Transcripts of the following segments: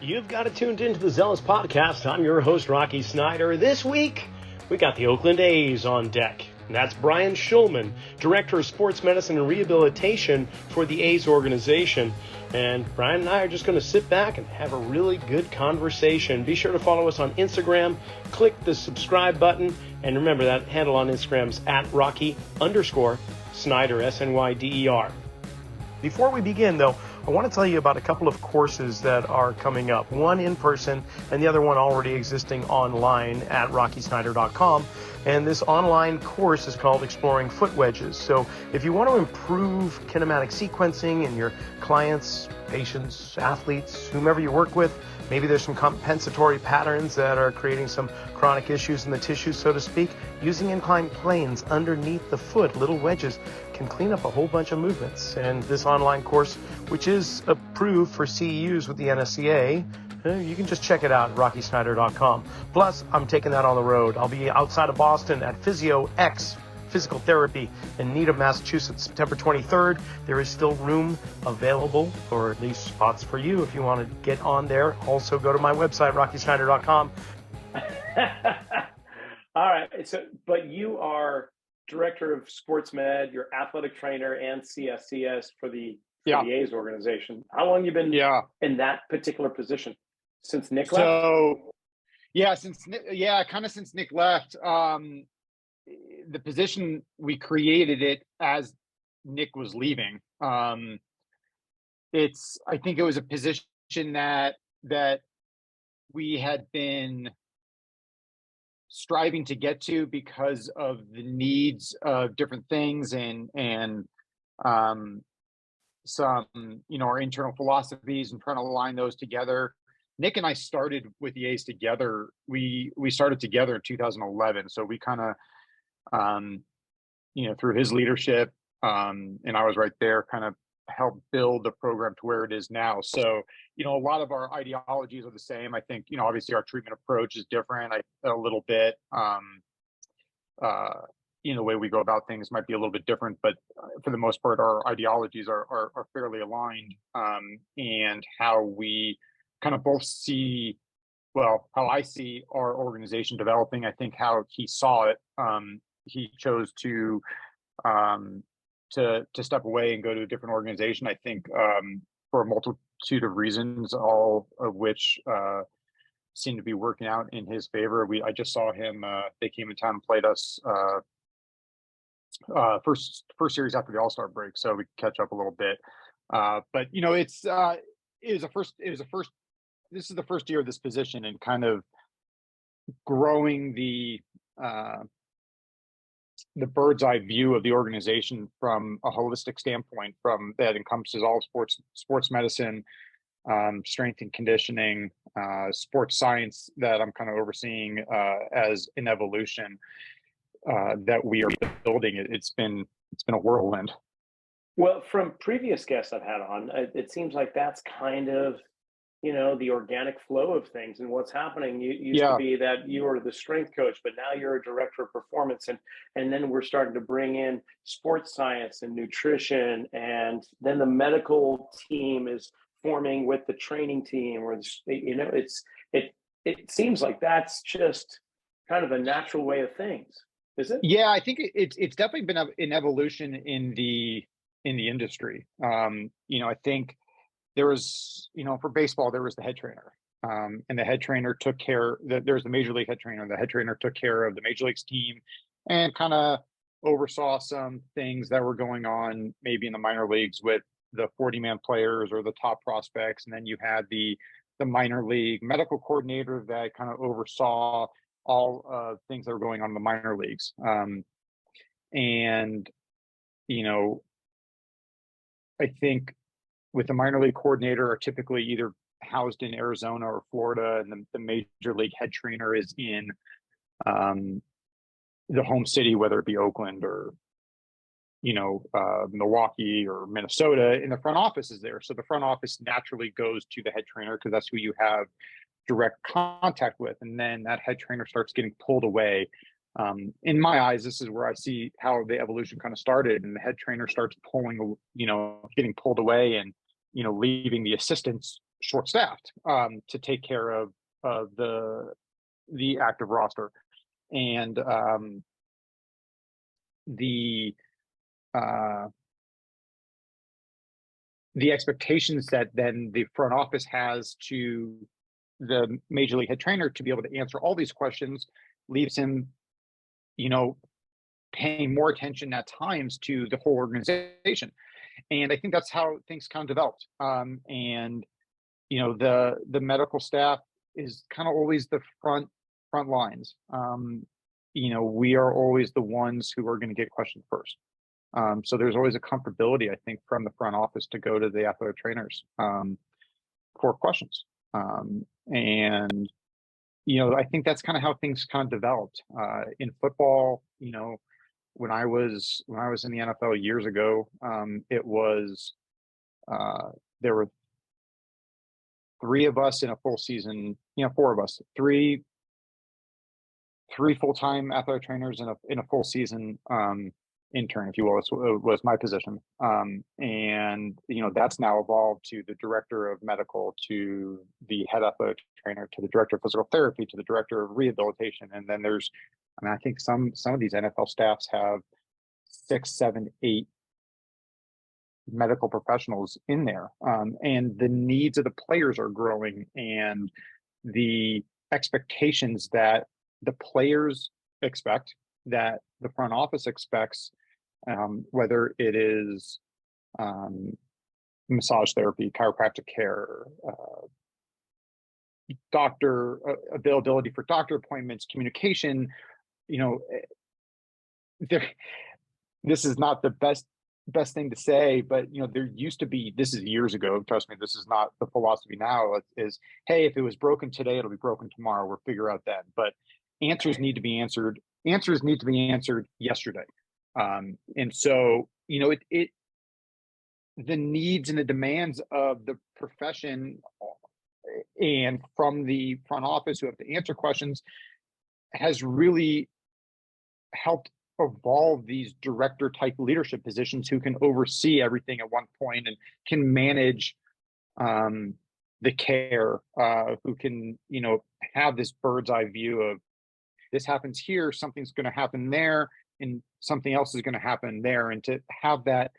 You've got it tuned into the Zealous Podcast. I'm your host, Rocky Snyder. This week, we got the Oakland A's on deck. And that's Brian Schulman, Director of Sports Medicine and Rehabilitation for the A's organization. And Brian and I are just going to sit back and have a really good conversation. Be sure to follow us on Instagram. Click the subscribe button. And remember, that handle on Instagram is @Rocky_Snyder, S-N-Y-D-E-R. Before we begin, though, I want to tell you about a couple of courses that are coming up. One in person and the other one already existing online at RockySnyder.com. And this online course is called Exploring Foot Wedges. So if you want to improve kinematic sequencing in your clients, patients, athletes, whomever you work with, maybe there's some compensatory patterns that are creating some chronic issues in the tissue, so to speak, using inclined planes underneath the foot, little wedges, can clean up a whole bunch of movements. And this online course, which is approved for CEUs with the NSCA, you can just check it out at RockySnyder.com. Plus, I'm taking that on the road. I'll be outside of Boston at Physio X Physical Therapy in Needham, Massachusetts, September 23rd. There is still room available, or at least spots for you if you want to get on there. Also, go to my website, RockySnyder.com. All right. But you are Director of Sports Med, you're athletic trainer and CSCS for the A's organization. How long have you been in that particular position? Since Nick left? Since Nick left. The position, we created it as Nick was leaving. I think it was a position that we had been striving to get to because of the needs of different things and some, our internal philosophies and trying to align those together. Nick and I started with the A's together. We started together in 2011. So we kind of, through his leadership, and I was right there, kind of helped build the program to where it is now. So, a lot of our ideologies are the same. I think, obviously our treatment approach is different a little bit. The way we go about things might be a little bit different, but for the most part, our ideologies are fairly aligned, and how we kind of both see, how I see our organization developing. I think how he saw it, he chose to step away and go to a different organization. I think for a multitude of reasons, all of which seem to be working out in his favor. I just saw him. They came in town and played us first series after the All-Star break, so we could catch up a little bit. But this is the first year of this position and kind of growing the bird's eye view of the organization from a holistic standpoint, from that encompasses all sports medicine, strength and conditioning, sports science, that I'm kind of overseeing as an evolution that we are building. It's been a whirlwind. Well, from previous guests I've had on, it seems like that's kind of the organic flow of things. And what's happening, you used to be that you were the strength coach, but now you're a director of performance. And then we're starting to bring in sports science and nutrition. And then the medical team is forming with the training team, or, it seems like that's just kind of a natural way of things. Is it? Yeah, I think it's definitely been an evolution in the industry. I think there was, for baseball, there was the head trainer, and the head trainer took care. There's the major league head trainer. The head trainer took care of the major leagues team, and kind of oversaw some things that were going on maybe in the minor leagues with the 40-man players or the top prospects. And then you had the minor league medical coordinator that kind of oversaw all things that were going on in the minor leagues. I think with the minor league coordinator are typically either housed in Arizona or Florida, and the major league head trainer is in the home city, whether it be Oakland or Milwaukee or Minnesota, and the front office is there. So the front office naturally goes to the head trainer because that's who you have direct contact with. And then that head trainer starts getting pulled away. In my eyes, this is where I see how the evolution kind of started, and the head trainer starts getting pulled away and, leaving the assistants short-staffed to take care of the active roster, and the expectations that then the front office has to the major league head trainer to be able to answer all these questions leaves him, paying more attention at times to the whole organization. And I think that's how things kind of developed. And the medical staff is kind of always the front lines. We are always the ones who are going to get questioned first. So there's always a comfortability, I think, from the front office to go to the athletic trainers for questions. And I think that's kind of how things kind of developed in football. When I was in the NFL years ago, it was there were 3 of us in a full season. 4 of us, three full-time athletic trainers in a full season intern, if you will, was my position. And that's now evolved to the director of medical, to the head athletic trainer, to the director of physical therapy, to the director of rehabilitation. And then there's, I think some of these NFL staffs have 6, 7, 8 medical professionals in there. And the needs of the players are growing, and the expectations that the players expect, that the front office expects, whether it is massage therapy, chiropractic care, doctor availability for doctor appointments, communication. This is not the best thing to say, but there used to be, this is years ago, trust me, this is not the philosophy now, is hey, if it was broken today, it'll be broken tomorrow, we'll figure out then. But answers need to be answered yesterday. And so the needs and the demands of the profession and from the front office who have to answer questions has really helped evolve these director type leadership positions who can oversee everything at one point and can manage the care, who can have this bird's eye view of this happens here, something's going to happen there, and something else is going to happen there, and to have that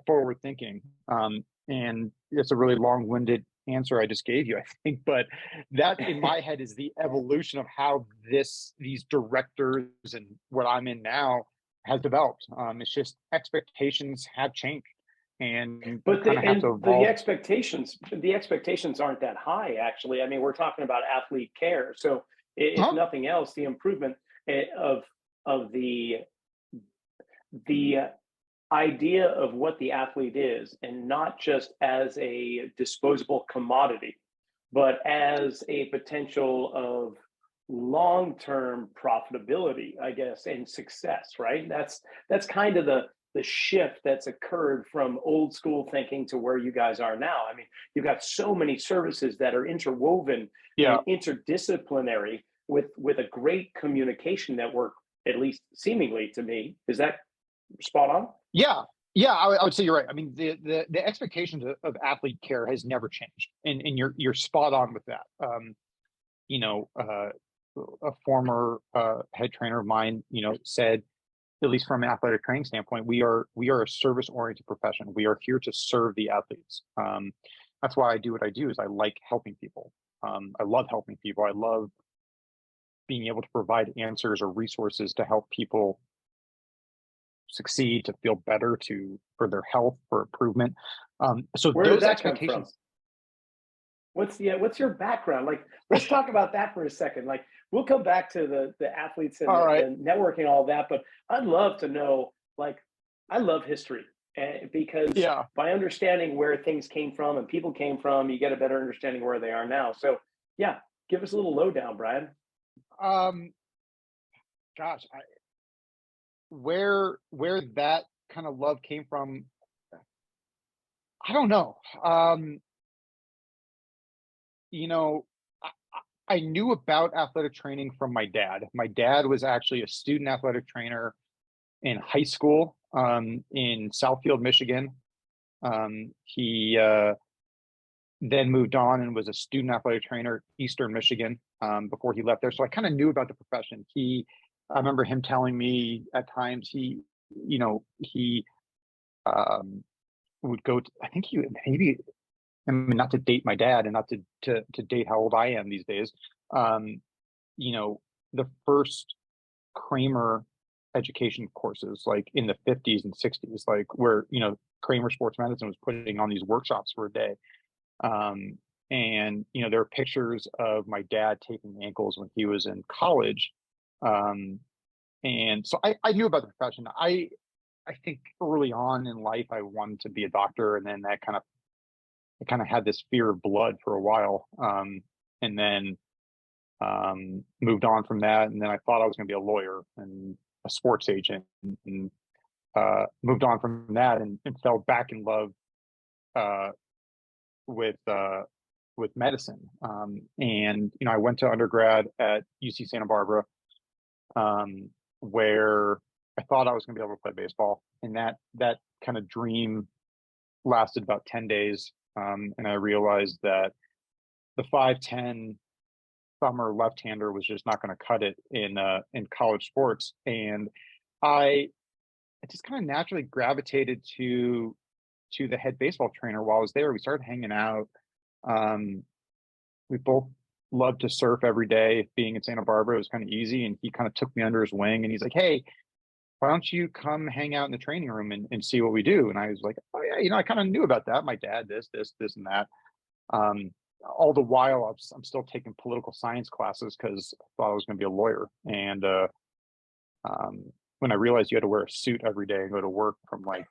forward thinking. And it's a really long-winded answer I just gave you, I think, but that in my head is the evolution of how these directors and what I'm in now has developed. It's just expectations have changed, and the expectations aren't that high, actually. I mean, we're talking about athlete care, so if nothing else, the improvement of the idea of what the athlete is, and not just as a disposable commodity, but as a potential of long-term profitability, I guess, and success, right? That's kind of the shift that's occurred from old school thinking to where you guys are now. I mean, you've got so many services that are interwoven and interdisciplinary with a great communication network, at least seemingly to me. Is that spot on? Yeah, I would say you're right. I mean, the expectations of athlete care has never changed, and you're spot on with that. A former head trainer of mine, said, at least from an athletic training standpoint, we are a service-oriented profession. We are here to serve the athletes. That's why I do what I do. Is I like helping people. I love helping people. I love being able to provide answers or resources to help people succeed, to feel better, for their health, for improvement. So where those did that expectations. Come from? What's your background? Like, let's talk about that for a second. Like, we'll come back to the athletes and, and networking, all that, but I'd love to know, like, I love history, because by understanding where things came from and people came from, you get a better understanding where they are now. So give us a little lowdown, Brian. Where that kind of love came from, I don't know. I knew about athletic training from my dad. My dad was actually a student athletic trainer in high school in Southfield, Michigan. He then moved on and was a student athletic trainer at Eastern Michigan before he left there. So I kind of knew about the profession. I remember him telling me at times he would go to, I think he maybe, I mean, not to date my dad and not to date how old I am these days. The first Kramer education courses, like in the 50s and 60s, like where, Kramer Sports Medicine was putting on these workshops for a day. And there are pictures of my dad taping ankles when he was in college. And so I knew about the profession. I think early on in life, I wanted to be a doctor, and then I kind of had this fear of blood for a while. And then moved on from that. And then I thought I was going to be a lawyer and a sports agent, and moved on from that and fell back in love with medicine. And I went to undergrad at UC Santa Barbara, where I thought I was going to be able to play baseball, and that kind of dream lasted about 10 days. And I realized that the 5'10" thumber left-hander was just not going to cut it in college sports. And I just kind of naturally gravitated to the head baseball trainer while I was there. We started hanging out. We both loved to surf every day. Being in Santa Barbara, it was kind of easy. And he kind of took me under his wing, and he's like, "Hey, why don't you come hang out in the training room and see what we do?" And I was like, "Oh yeah, I kind of knew about that. My dad, this, and that." All the while, I'm still taking political science classes because I thought I was going to be a lawyer. And when I realized you had to wear a suit every day and go to work from like,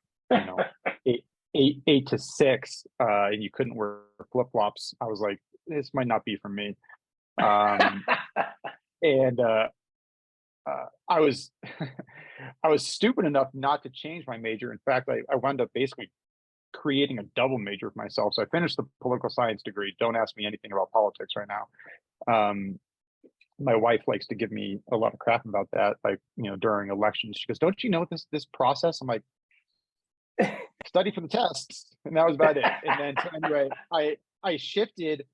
8 to 6, and you couldn't wear flip flops, I was like, this might not be for me. And I was I was stupid enough not to change my major. In fact, I wound up basically creating a double major for myself. So I finished the political science degree. Don't ask me anything about politics right now. My wife likes to give me a lot of crap about that, like, during elections. She goes, "Don't you know this process?" I'm like, "Study for the tests." And that was about it. And then so anyway, I shifted,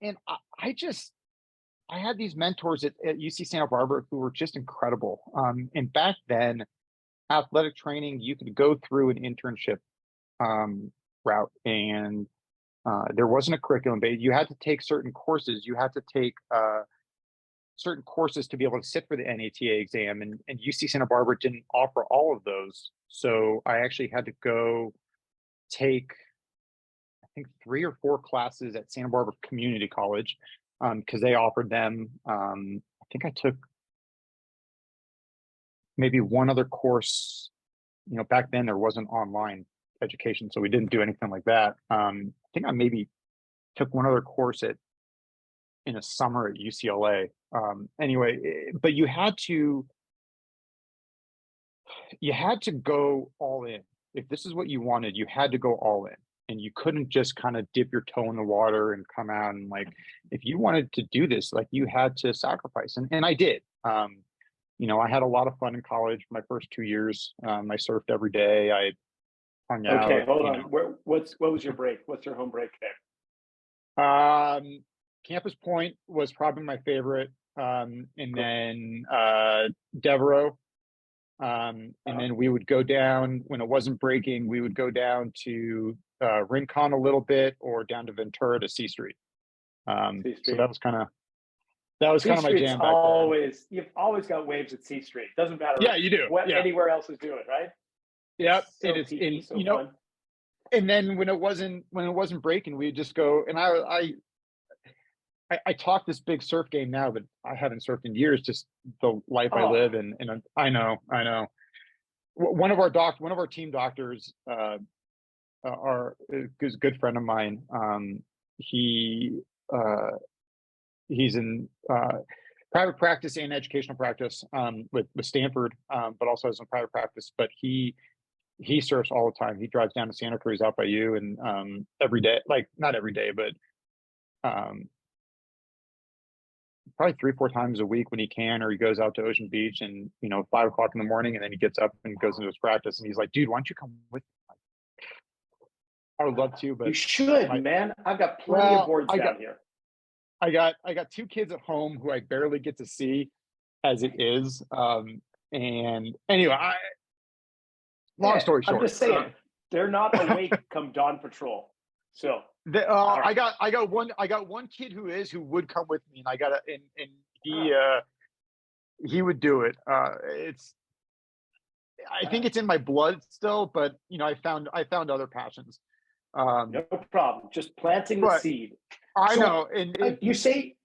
and I had these mentors at UC Santa Barbara who were just incredible. And back then, athletic training, you could go through an internship route, and there wasn't a curriculum, but you had to take certain courses. You had to take certain courses to be able to sit for the NATA exam, and UC Santa Barbara didn't offer all of those. So I actually had to go take, I think, 3 or 4 classes at Santa Barbara Community College, because they offered them. I think I took maybe one other course. Back then there wasn't online education, so we didn't do anything like that. I think I maybe took one other course in a summer at UCLA. Anyway, but you had to go all in. If this is what you wanted, you had to go all in, and you couldn't just kind of dip your toe in the water and come out. And like, if you wanted to do this, like, you had to sacrifice, and I did. I had a lot of fun in college. My first 2 years, I surfed every day. I hung out. Okay, hold on. What was your break? What's your home break there? Campus Point was probably my favorite, and then Devereaux. And then we would go down when it wasn't breaking. We would go down to Rincon a little bit, or down to Ventura to C Street. So that was kind of my jam back then. You've always got waves at C Street. Doesn't matter. Yeah, you do. What anywhere else is doing, right? Yep, So it is. peaky, And, so fun. And then when it wasn't breaking, we'd just go. And I talk this big surf game now, but I haven't surfed in years. Just the life I live, and I know. One of our team doctors, is a good friend of mine. He's in private practice and educational practice with Stanford, but also has some private practice. But he surfs all the time. He drives down to Santa Cruz out by you, and every day, like not every day, but probably 3-4 times a week when he can, or he goes out to Ocean Beach, and 5 o'clock in the morning, and then he gets up and goes into his practice, and he's like, "Dude, why don't you come with me?" I would love to, but You should, my, man. I've got plenty of boards I down here. got two kids at home who I barely get to see as it is. And anyway, long story I'm short, just saying, they're not awake come dawn patrol. So I got one kid who would come with me, and and he would do it. I think it's in my blood still, but I found other passions. No problem. Just planting the seed. I So, know, and you say,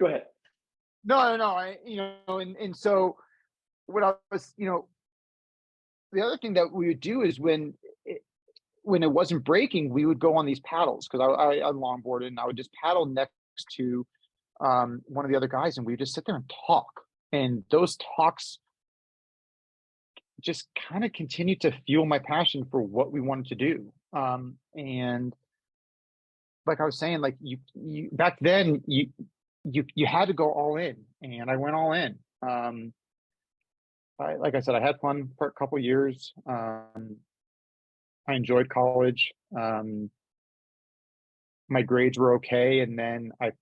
go ahead. no, and so what I was, the other thing that we would do is when it wasn't breaking, we would go on these paddles, because I longboarded, and I would just paddle next to one of the other guys, and we would just sit there and talk. And those talks just kind of continued to fuel my passion for what we wanted to do. And like I was saying, like you back then, you had to go all in, and I went all in. Like I said, I had fun for a couple of years. I enjoyed college. My grades were okay, and then I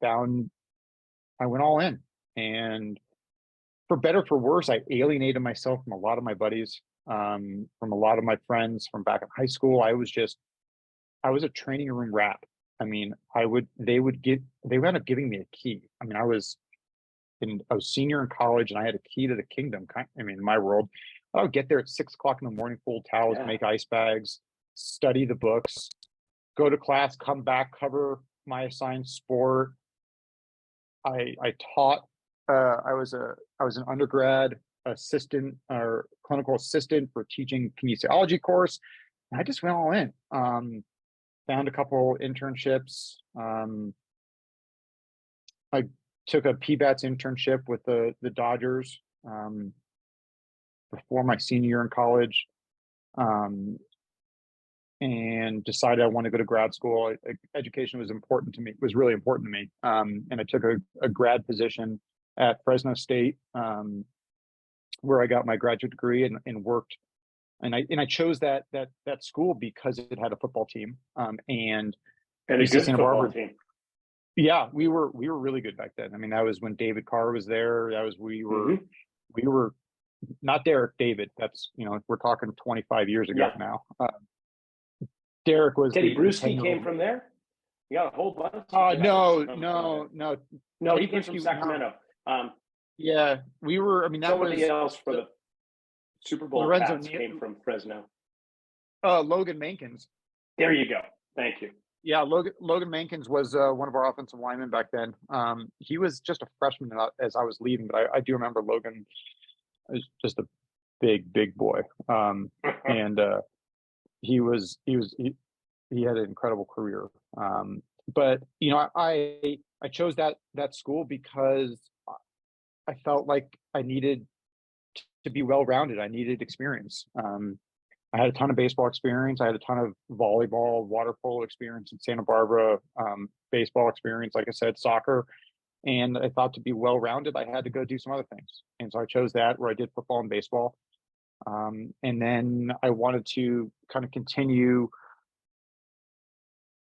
went all in. And for better for worse, I alienated myself from a lot of my buddies, from a lot of my friends from back in high school. I was a training room rat. I mean, they would end up giving me a key. I mean, I was senior in college, and I had a key to the kingdom. I mean, in my world, I would get there at 6 o'clock in the morning, fold towels, make ice bags, study the books, go to class, come back, cover my assigned sport. I taught. I was an undergrad assistant or clinical assistant for teaching kinesiology course. And I just went all in. Found a couple internships. I took a PBATS internship with the Dodgers before my senior year in college, and decided I want to go to grad school. Education was important to me. Was really important to me, and I took a grad position at Fresno State, where I got my graduate degree and worked. And I chose that school because it had a football team, and a good Santa football Barbara team. Yeah, we were really good back then. I mean, that was when David Carr was there. We were not Derek, David. That's we're talking 25 years ago now. Derek was Teddy Bruschi came from there. You got a whole bunch. No, he came from Sacramento. Yeah, we were. I mean, that somebody was else for the Super Bowl. Lorenzo Pats came from Fresno. Logan Mankins. There you go. Thank you. Yeah, Logan Mankins was one of our offensive linemen back then. He was just a freshman as I was leaving, but I do remember Logan was just a big boy, and he had an incredible career. But I chose that school because I felt like I needed to be well-rounded. I needed experience. I had a ton of baseball experience. I had a ton of volleyball, water polo experience in Santa Barbara, baseball experience, like I said, soccer. And I thought to be well-rounded, I had to go do some other things. And so I chose that, where I did football and baseball. And then I wanted to kind of continue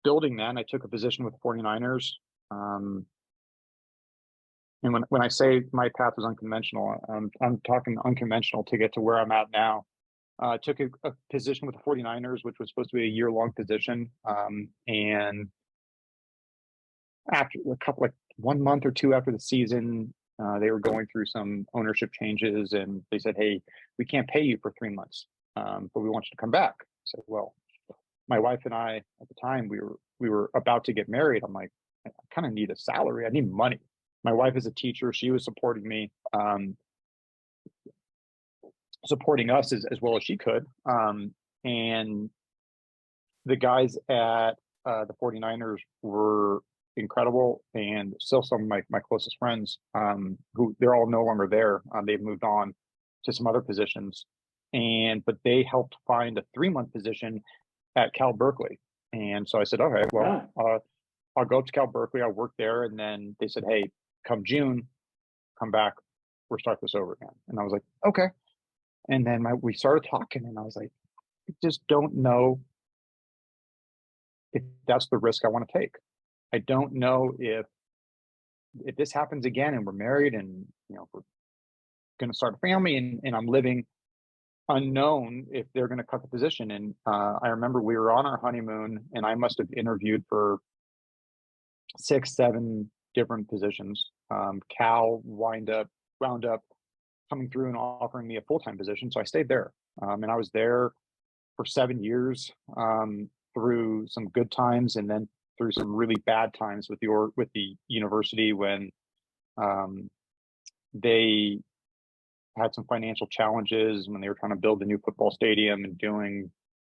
building that. And I took a position with the 49ers. And when I say my path was unconventional, I'm talking unconventional to get to where I'm at now. Took a position with the 49ers, which was supposed to be a year-long position. And after 1 month or two after the season, they were going through some ownership changes, and they said, "Hey, we can't pay you for 3 months, but we want you to come back." I said, "Well," my wife and I at the time, we were about to get married. I'm like, I kind of need a salary. I need money. My wife is a teacher. She was supporting me, supporting us as well as she could. And the guys at the 49ers were incredible, and still some of my closest friends, who they're all no longer there. They've moved on to some other positions, but they helped find a 3-month position at Cal Berkeley. And so I said, okay, well, I'll go up to Cal Berkeley. I'll work there. And then they said, hey, come June, come back. We'll start this over again. And I was like, okay. And then we started talking, and I was like, I just don't know if that's the risk I want to take. I don't know if this happens again and we're married and, you know, we're going to start a family and I'm living unknown if they're going to cut the position. And I remember we were on our honeymoon and I must have interviewed for 6, 7 different positions. Cal wound up coming through and offering me a full-time position. So I stayed there. And I was there for 7 years, through some good times and then through some really bad times with the university when they had some financial challenges when they were trying to build a new football stadium and doing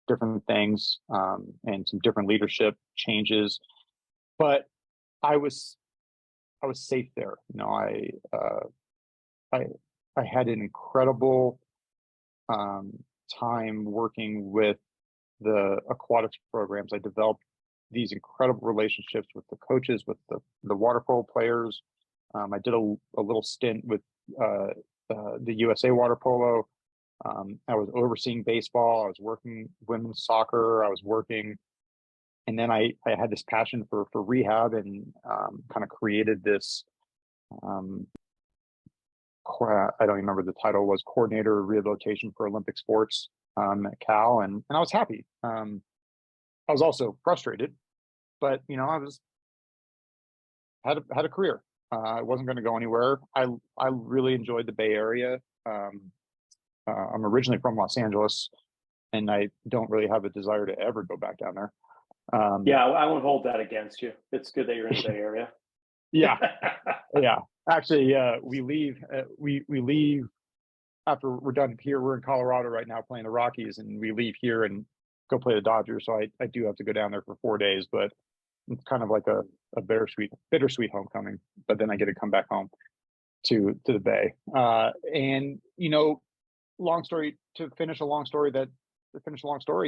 different things, and some different leadership changes. But I was safe there. You know, I had an incredible time working with the aquatics programs. I developed these incredible relationships with the coaches, with the water polo players. I did a little stint with the USA water polo. I was overseeing baseball. I was working women's soccer. I was working, and then I had this passion for rehab and kind of created this. I don't remember the title was coordinator of rehabilitation for Olympic sports at Cal, and I was happy. I was also frustrated, but you know, I had a career. I wasn't going to go anywhere. I really enjoyed the Bay Area. I'm originally from Los Angeles, and I don't really have a desire to ever go back down there. Yeah, I won't hold that against you. It's good that you're in the Bay Area. Yeah, yeah. Actually, we leave. We leave after we're done here. We're in Colorado right now playing the Rockies, and we leave here and go play the Dodgers. So I do have to go down there for 4 days, but it's kind of like a bittersweet homecoming. But then I get to come back home to the Bay. And you know, to finish a long story.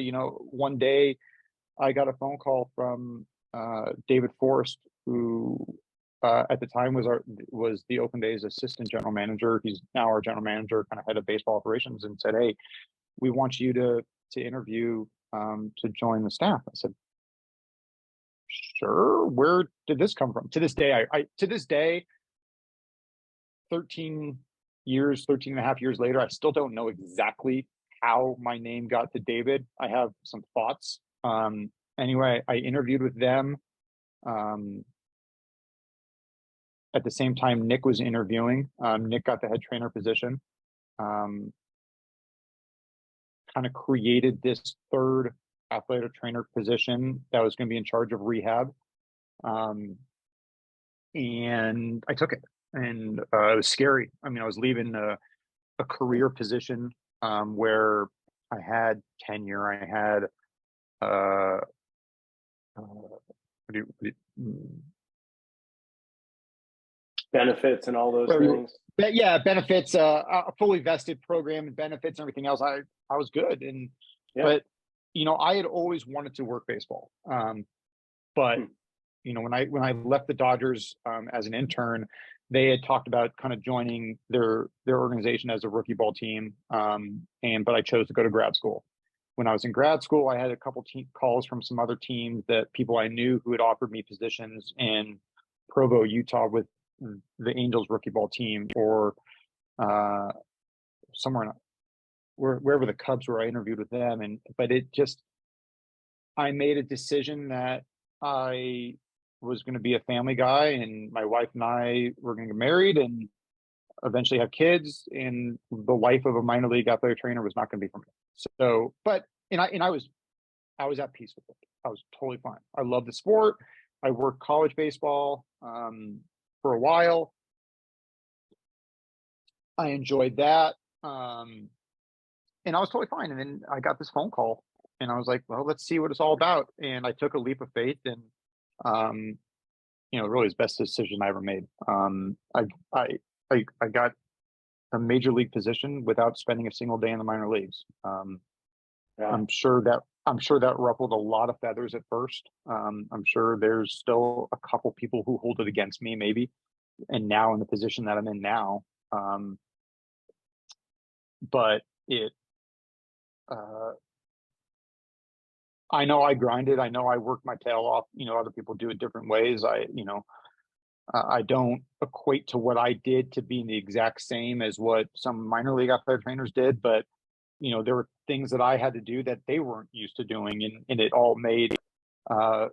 You know, one day I got a phone call from David Forrest, who at the time was the Oakland A's assistant general manager. He's now our general manager, kind of head of baseball operations, and said, "Hey, we want you to interview to join the staff." I said, "Sure." Where did this come from? To this day, to this day, 13 and a half years later, I still don't know exactly how my name got to David. I have some thoughts. Anyway, I interviewed with them. At the same time, Nick was interviewing. Nick got the head trainer position. Kind of created this third athletic trainer position that was going to be in charge of rehab. And I took it, and it was scary. I mean, I was leaving a career position where I had tenure. I had benefits and all those things. Yeah, benefits, a fully vested program and benefits and everything else. I was good, and but you know, I had always wanted to work baseball. But you know, when I left the Dodgers as an intern, they had talked about kind of joining their organization as a rookie ball team. But I chose to go to grad school. When I was in grad school, I had a couple calls from some other teams that people I knew who had offered me positions in Provo, Utah, with the Angels rookie ball team, or somewhere wherever the Cubs were. I interviewed with them, but I made a decision that I was going to be a family guy, and my wife and I were going to get married and eventually have kids, and the life of a minor league athletic trainer was not going to be for me. So, but I was at peace with it. I was totally fine. I love the sport. I worked college baseball for a while. I enjoyed that, and I was totally fine. And then I got this phone call, and I was like, "Well, let's see what it's all about." And I took a leap of faith, and you know, really, it's the best decision I ever made. I got a major league position without spending a single day in the minor leagues. I'm sure that ruffled a lot of feathers at first. I'm sure there's still a couple people who hold it against me, maybe, and now in the position that I'm in now. But I know I grinded. I know I worked my tail off. Other people do it different ways. I don't equate to what I did to being the exact same as what some minor league athletic trainers did, but there were things that I had to do that they weren't used to doing, and it all uh,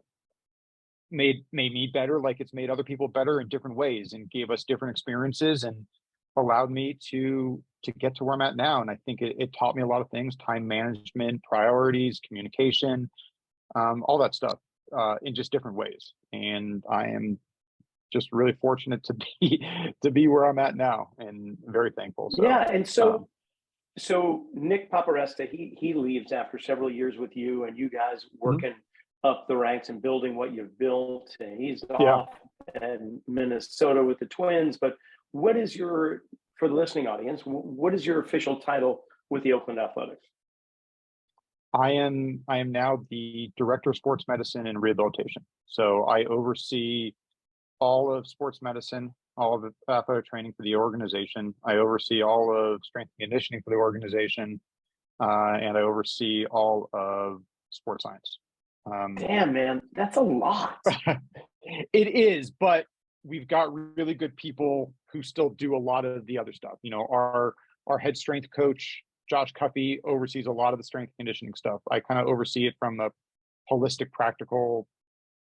made me better, like it's made other people better in different ways, and gave us different experiences, and allowed me to get to where I'm at now. And I think it taught me a lot of things: time management, priorities, communication, all that stuff, in just different ways. And I am just really fortunate to be where I'm at now, and very thankful. So Yeah, and so Nick Paparesta, he leaves after several years with you, and you guys mhm. working up the ranks and building what you've built, and he's Yeah, off in Minnesota with the Twins. But what is your, for the listening audience, what is your official title with the Oakland Athletics? I am now the director of sports medicine and rehabilitation. So I oversee all of sports medicine, all of the athletic training for the organization. I oversee all of strength and conditioning for the organization, and I oversee all of sports science. Damn, man, that's a lot. It is, but we've got really good people who still do a lot of the other stuff. Our head strength coach, Josh Cuffey, oversees a lot of the strength conditioning stuff. I kind of oversee it from the holistic, practical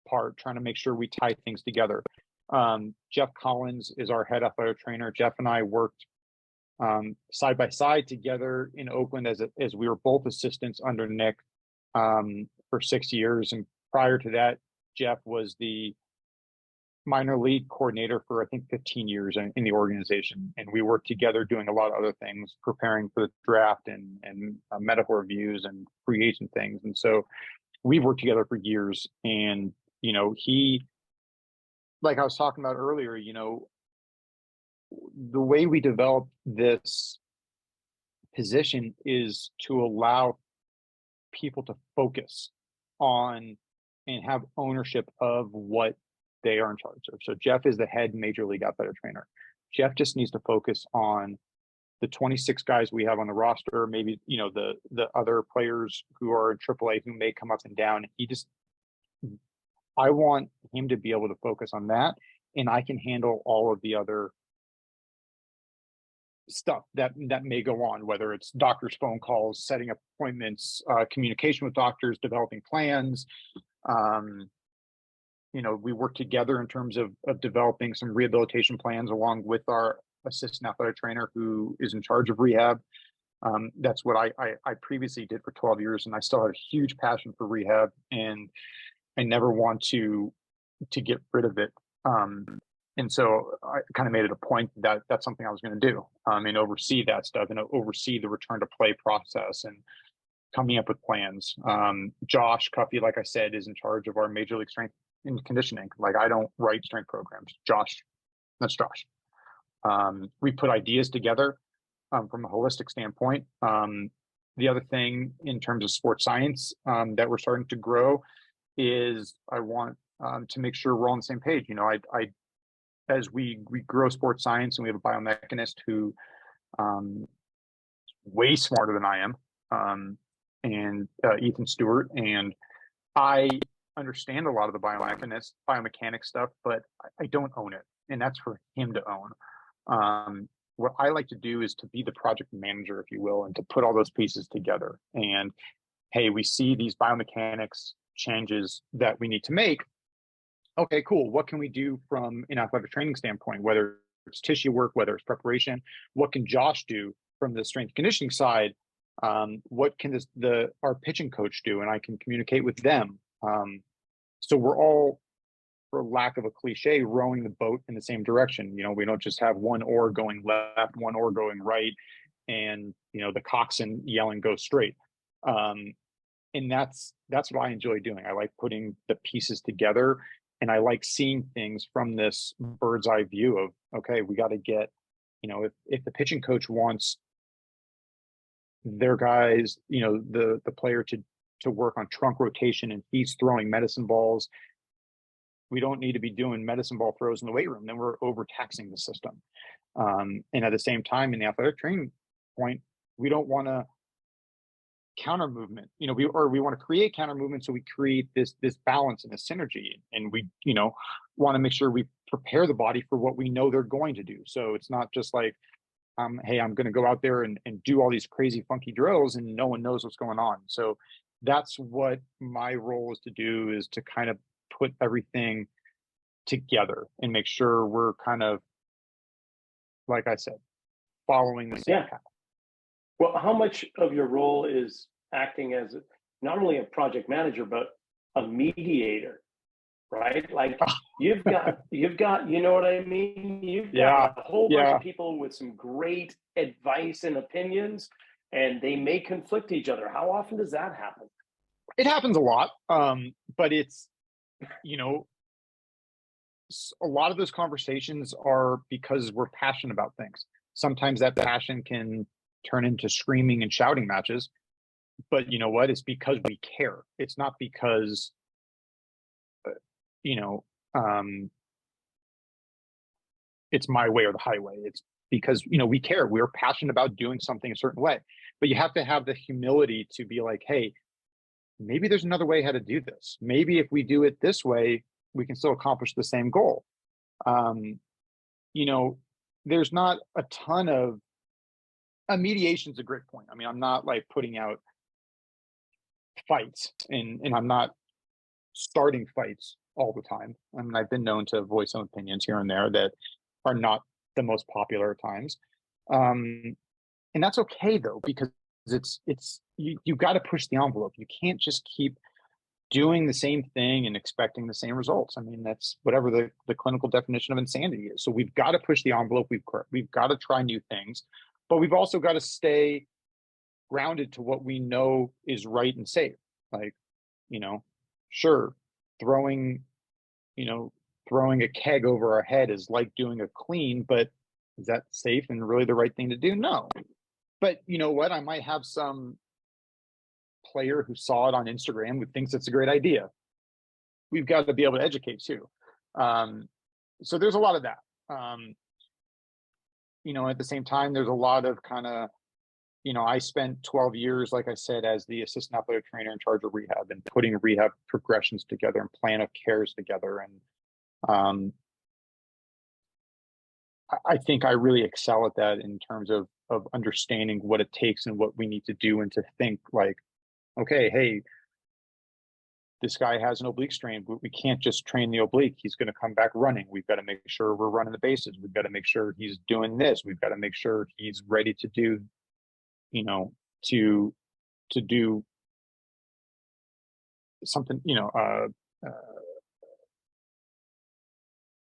part, trying to make sure we tie things together. Jeff Collins is our head athletic trainer. Jeff and I worked side by side together in Oakland as we were both assistants under Nick for 6 years. And prior to that, Jeff was the minor league coordinator for I think 15 years in the organization, and we worked together doing a lot of other things, preparing for the draft and medical reviews and free agent things. And so we've worked together for years. And he, like I was talking about earlier, the way we develop this position is to allow people to focus on and have ownership of what they are in charge of. So Jeff is the head major league athletic trainer. Jeff just needs to focus on the 26 guys we have on the roster, maybe the other players who are in AAA who may come up and down. I want him to be able to focus on that, and I can handle all of the other stuff that may go on, whether it's doctors' phone calls, setting up appointments, communication with doctors, developing plans. We work together in terms of developing some rehabilitation plans along with our assistant athletic trainer who is in charge of rehab. That's what I previously did for 12 years, and I still have a huge passion for rehab, and I never want to get rid of it. And so I kind of made it a point that that's something I was going to do, and oversee that stuff, and oversee the return to play process and coming up with plans. Josh Cuffey, like I said, is in charge of our major league strength and conditioning. Like, I don't write strength programs. That's Josh. We put ideas together from a holistic standpoint. The other thing in terms of sports science that we're starting to grow is I want to make sure we're all on the same page. As we grow sports science, and we have a biomechanist who way smarter than I am, and Ethan Stewart, and I understand a lot of the biomechanics stuff, but I don't own it, and that's for him to own. What I like to do is to be the project manager, if you will, and to put all those pieces together. And hey, we see these biomechanics changes that we need to make. Okay, cool. What can we do from an athletic training standpoint, whether it's tissue work, whether it's preparation? What can Josh do from the strength conditioning side? What can our pitching coach do? And I can communicate with them. So we're all, for lack of a cliche, rowing the boat in the same direction. We don't just have one oar going left, one oar going right, and the coxswain yelling go straight. And that's what I enjoy doing. I like putting the pieces together, and I like seeing things from this bird's eye view of, okay, we got to get, if the pitching coach wants their guys, the player to work on trunk rotation, and he's throwing medicine balls, we don't need to be doing medicine ball throws in the weight room. Then we're overtaxing the system. And at the same time, in the athletic training point, we don't want to counter movement. We want to create counter movement, so we create this balance and a synergy, and we want to make sure we prepare the body for what we know they're going to do. So it's not just like, hey, I'm going to go out there and do all these crazy funky drills and no one knows what's going on. So that's what my role is to do, is to kind of put everything together and make sure we're kind of, like I said, following the same path. Well, how much of your role is acting as not only a project manager, but a mediator, right? Like you've got, you know what I mean? You've got a whole bunch of people with some great advice and opinions, and they may conflict each other. How often does that happen? It happens a lot. But it's, a lot of those conversations are because we're passionate about things. Sometimes that passion can turn into screaming and shouting matches, but you know what? It's because we care. It's not because, it's my way or the highway. It's because, we care. We're passionate about doing something a certain way, but you have to have the humility to be like, hey, maybe there's another way how to do this. Maybe if we do it this way, we can still accomplish the same goal. There's not a ton of mediation is a great point. I mean, I'm not like putting out fights and I'm not starting fights all the time. I mean, I've been known to voice some opinions here and there that are not the most popular at times. And that's okay though, because you got to push the envelope. You can't just keep doing the same thing and expecting the same results. I mean, that's whatever the clinical definition of insanity is. So we've got to push the envelope. We've got to try new things, but we've also got to stay grounded to what we know is right and safe. Like, sure, throwing a keg over our head is like doing a clean, but is that safe and really the right thing to do? No. But you know what? I might have some player who saw it on Instagram who thinks it's a great idea. We've got to be able to educate too. So there's a lot of that. At the same time, there's a lot of kind of, I spent 12 years, like I said, as the assistant athletic trainer in charge of rehab and putting rehab progressions together and plan of cares together. And I think I really excel at that in terms of understanding what it takes and what we need to do, and to think like, okay, hey, this guy has an oblique strain, but we can't just train the oblique. He's going to come back running. We've got to make sure we're running the bases. We've got to make sure he's doing this. We've got to make sure he's ready to do, to do something,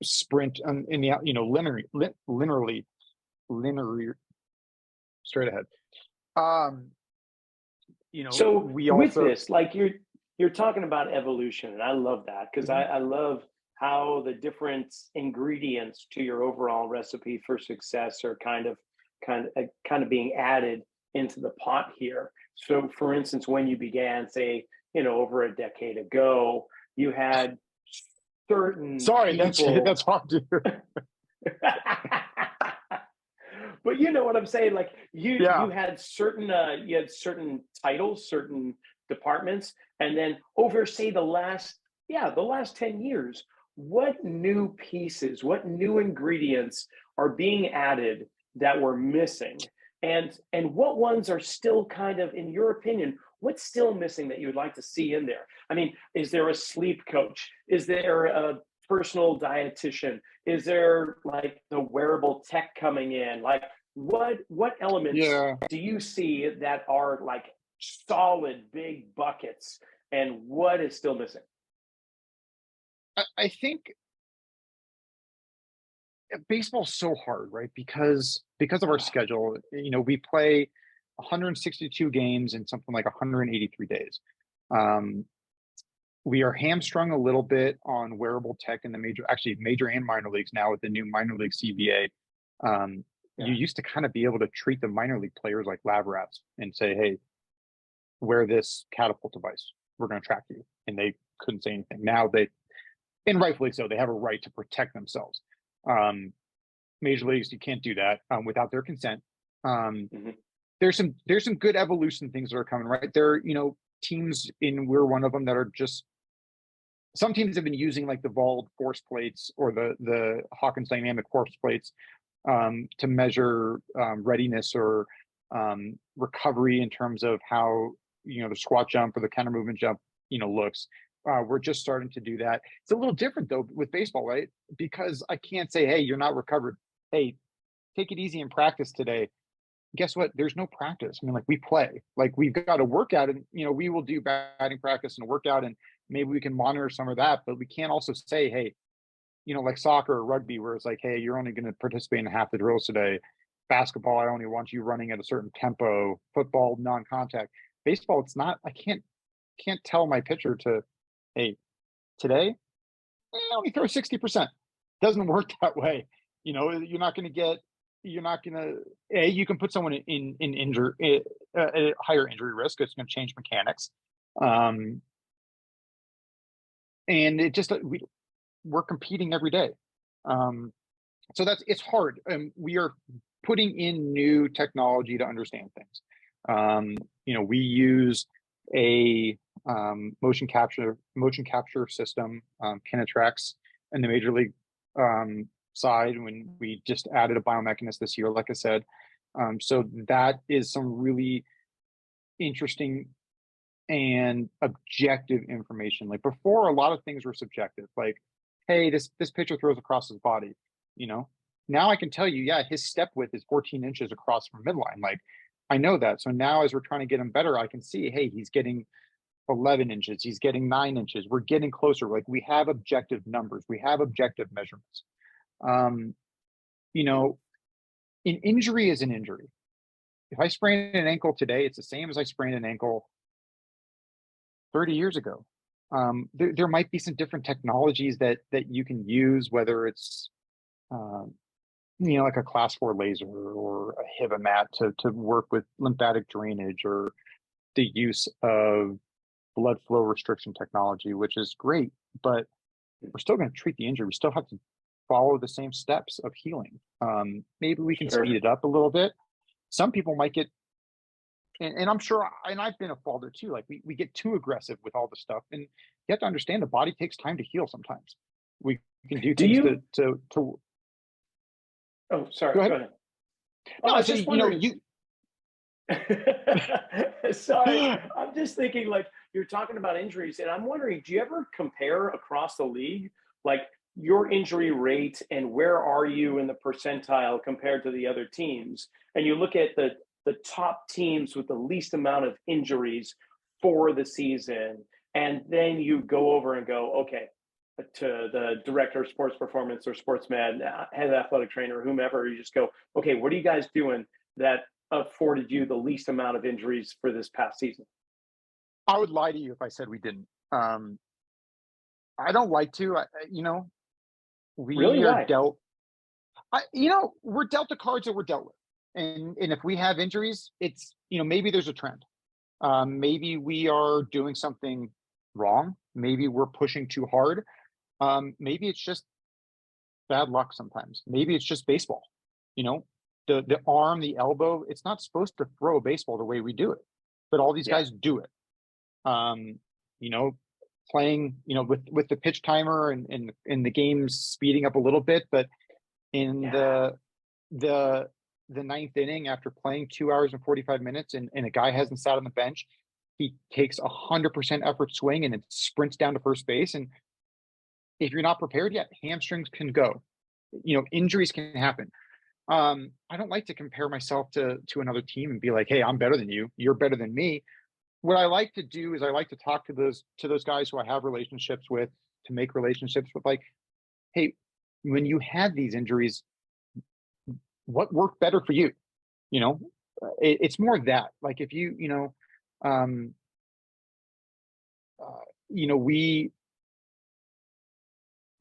sprint in the, linearly straight ahead. So we with also, this, like you're talking about evolution, and I love that, because I love how the different ingredients to your overall recipe for success are kind of being added into the pot here. So for instance, when you began, say, over a decade ago, you had certain people... that's hard to do. But you know what I'm saying? Like you had certain titles, certain departments, and then over, say, the last 10 years, what new pieces, what new ingredients are being added that were missing? And what ones are still kind of, in your opinion, what's still missing that you would like to see in there? I mean, is there a sleep coach? Is there a personal dietitian? Is there like the wearable tech coming in? Like what elements do you see that are like solid big buckets, and what is still missing? I think baseball's so hard, right? Because of our schedule, we play 162 games in something like 183 days. We are hamstrung a little bit on wearable tech in the major and minor leagues now with the new minor league CBA. You used to kind of be able to treat the minor league players like lab rats and say, hey, wear this catapult device. We're going to track you. And they couldn't say anything. Now and rightfully so, they have a right to protect themselves. Major leagues, you can't do that without their consent. there's some good evolution things that are coming, right? There are, teams, and we're one of them, that are just, some teams have been using like the Vold force plates or the Hawkins dynamic force plates to measure readiness or recovery in terms of how, the squat jump or the counter movement jump, looks. We're just starting to do that. It's a little different though with baseball, right? Because I can't say, hey, you're not recovered. Hey, take it easy in practice today. Guess what? There's no practice. I mean, like, we play, like, we've got a workout, and we will do batting practice and a workout, and maybe we can monitor some of that, but we can't also say, hey, like soccer or rugby, where it's like, hey, you're only going to participate in half the drills today. Basketball, I only want you running at a certain tempo. Football, non-contact. Baseball, it's not. I can't tell my pitcher to, hey, today, only throw 60%. Doesn't work that way. You're not going to, you can put someone in injury, a higher injury risk. It's going to change mechanics. And it just, we're competing every day. So it's hard. We are putting in new technology to understand things. We use a motion capture system, Kinetrax, in the major league side, when we just added a biomechanist this year, like I said. So that is some really interesting and objective information. Like, before, a lot of things were subjective, like, hey, this pitcher throws across his body. Now I can tell you, yeah, his step width is 14 inches across from midline. Like, I know that. So now, as we're trying to get him better, I can see, hey, he's getting 11 inches, he's getting 9 inches. We're getting closer. Like, we have objective numbers, we have objective measurements. An injury is an injury. If I sprain an ankle today, it's the same as I sprained an ankle 30 years ago. There might be some different technologies that you can use, whether it's like a class 4 laser or a HIVA mat to work with lymphatic drainage, or the use of blood flow restriction technology, which is great, but we're still going to treat the injury. We still have to follow the same steps of healing. Maybe we can speed it up a little bit. Some people might get, and I'm sure, and I've been a faulter too, like, we get too aggressive with all the stuff, and you have to understand the body takes time to heal sometimes. We can do things to Oh, sorry. Go ahead. No, I was say, just wondering. Sorry, I'm just thinking, like, you're talking about injuries, and I'm wondering, do you ever compare across the league, like, your injury rate and where are you in the percentile compared to the other teams? And you look at the top teams with the least amount of injuries for the season, and then you go over and go, okay, to the director of sports performance or sports med, head athletic trainer, whomever, you just go, okay, what are you guys doing that afforded you the least amount of injuries for this past season? I would lie to you if I said we didn't. I don't like to. We Really? are Why? dealt. We're dealt the cards that we're dealt with, and if we have injuries, it's maybe there's a trend. Maybe we are doing something wrong. Maybe we're pushing too hard. Maybe it's just bad luck sometimes. Maybe it's just baseball. The arm, the elbow, it's not supposed to throw a baseball the way we do it, but all these guys do it. Playing, with the pitch timer and the game's speeding up a little bit, but in the ninth inning, after playing 2 hours and 45 minutes, and a guy hasn't sat on the bench, he takes 100% effort swing and it sprints down to first base. And if you're not prepared yet, hamstrings can go. Injuries can happen. I don't like to compare myself to another team and be like, hey, I'm better than you, you're better than me. What I like to do is I like to talk to those guys who I have relationships with, to make relationships with, like, hey, when you had these injuries, what worked better for you? It's more that, like, if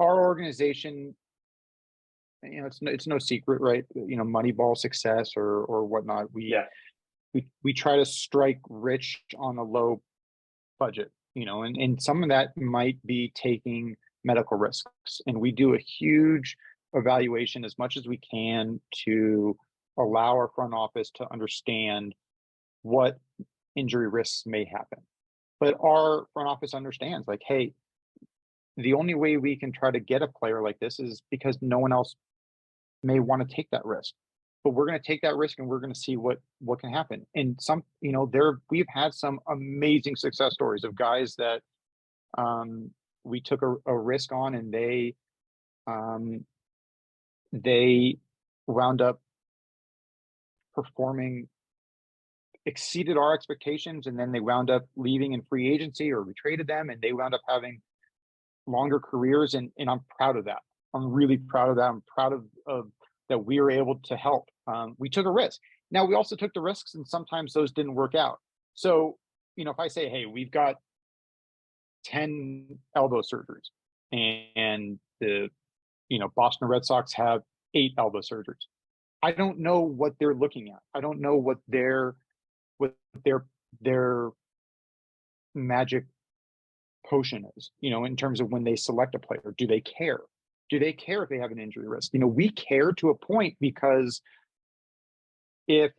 our organization, it's no secret, right? Moneyball success or whatnot. We try to strike rich on a low budget, and some of that might be taking medical risks. And we do a huge evaluation as much as we can to allow our front office to understand what injury risks may happen. But our front office understands, like, hey, the only way we can try to get a player like this is because no one else may want to take that risk. But we're going to take that risk and we're going to see what can happen. And some, we've had some amazing success stories of guys that we took a risk on, and they wound up performing, exceeded our expectations, and then they wound up leaving in free agency, or we traded them and they wound up having longer careers. And I'm proud of that. I'm really proud of that. I'm proud of that we were able to help. We took a risk. Now, we also took the risks, and sometimes those didn't work out. So, if I say, hey, we've got 10 elbow surgeries, and the Boston Red Sox have 8 elbow surgeries, I don't know what they're looking at. I don't know what their magic potion is, in terms of when they select a player. Do they care? Do they care if they have an injury risk? We care to a point, because if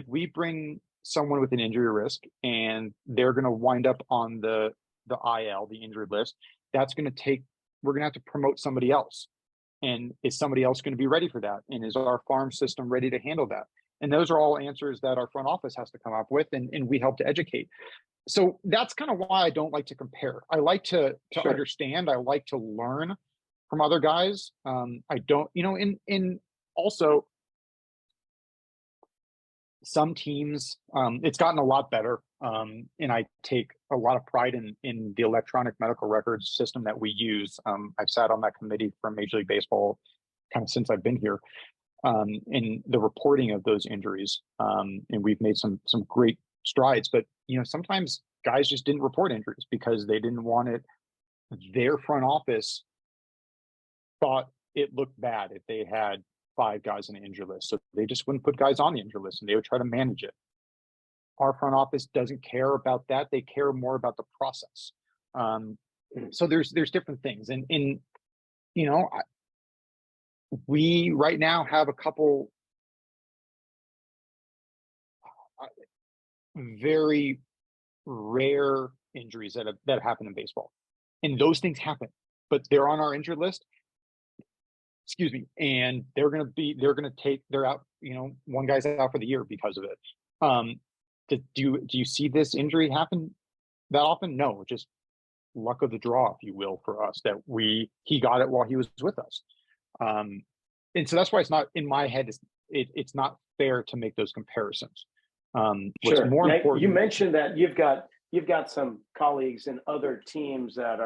we bring someone with an injury risk and they're going to wind up on the IL, the injured list, we're going to have to promote somebody else. And is somebody else going to be ready for that? And is our farm system ready to handle that? And those are all answers that our front office has to come up with, and we help to educate. So that's kind of why I don't like to compare. I like to Sure. understand. I like to learn from other guys. I don't, in also some teams, it's gotten a lot better. And I take a lot of pride in the electronic medical records system that we use. I've sat on that committee from Major League Baseball kind of since I've been here, in the reporting of those injuries. And we've made some great strides, but sometimes guys just didn't report injuries because they didn't want it. Their front office thought it looked bad if they had 5 guys on the injury list, so they just wouldn't put guys on the injury list, and they would try to manage it. Our front office doesn't care about that. They care more about the process. So there's different things, and we right now have a couple very rare injuries that happen in baseball, and those things happen, but they're on our injured list. Excuse me, and they're out. One guy's out for the year because of it. Do you see this injury happen that often? No, just luck of the draw, if you will, for us, that he got it while he was with us. And so that's why it's not in my head. It's not fair to make those comparisons. What's Sure. more Now, important? you mentioned that you've got some colleagues in other teams that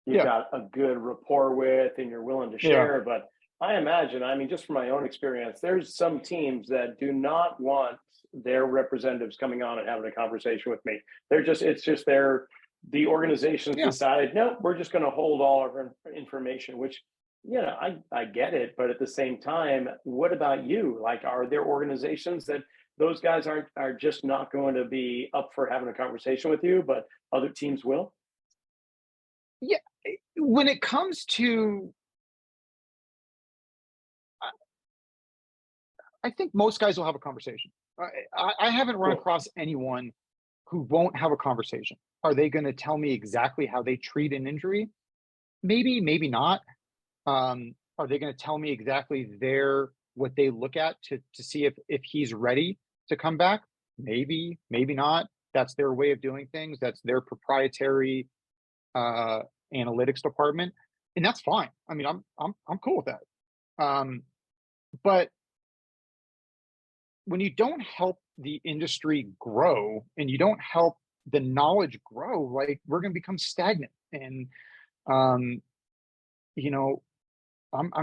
you've got a good rapport with, and you're willing to share. But I imagine, just from my own experience, there's some teams that do not want their representatives coming on and having a conversation with me. It's just the organization's decided, no, we're just going to hold all of our information, which, I get it. But at the same time, what about you? Like, are there organizations that those guys are just not going to be up for having a conversation with you, but other teams will? Yeah. When it comes to, I think most guys will have a conversation. I haven't run across anyone who won't have a conversation. Are they going to tell me exactly how they treat an injury? Maybe, maybe not. Are they going to tell me exactly what they look at to see if he's ready to come back? Maybe, maybe not. That's their way of doing things. That's their proprietary analytics department, and that's fine. I'm cool with that. But when you don't help the industry grow and you don't help the knowledge grow, like, we're going to become stagnant. And I'm